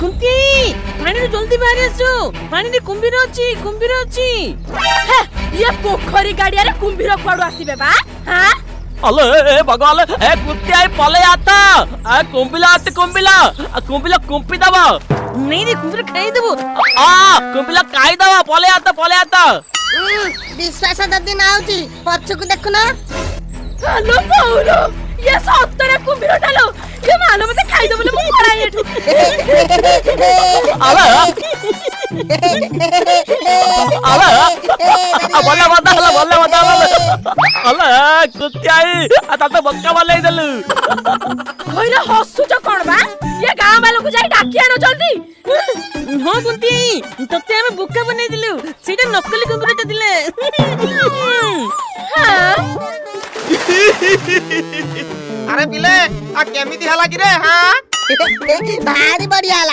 कुंती पानी रे जल्दी बाहर आसो पानी रे कुंभीर अछि ये पोखरी गाड़िया रे कुंभीर कोडू आसीबे बा हां अले ए भगवान ए कुत्ते आई पले आता आ कुंभिला कुंपी दबा नहीं रे कुंभीर खाई देबो आ कुंभिला काई दबा पले आता विश्वास ददी ना होची पछकु देखुना हेलो पाउलो ये सत्तरे कुंभीर डालो ये मानो मते खाई दे बोले मु पराई एठू अले बल्ला अले कुत्ते आई आ ता बक्का वाले देलु होइला हसुच कोन बा ये गांव वालों को जाई डाकी आनो जल्दी हां कुंती तते हम बुक्का बनै दिलु सेटा नकली कुंभीर ता दिले हां अरे पिले आ केमिति हला कि रे हां भारी बढ़िया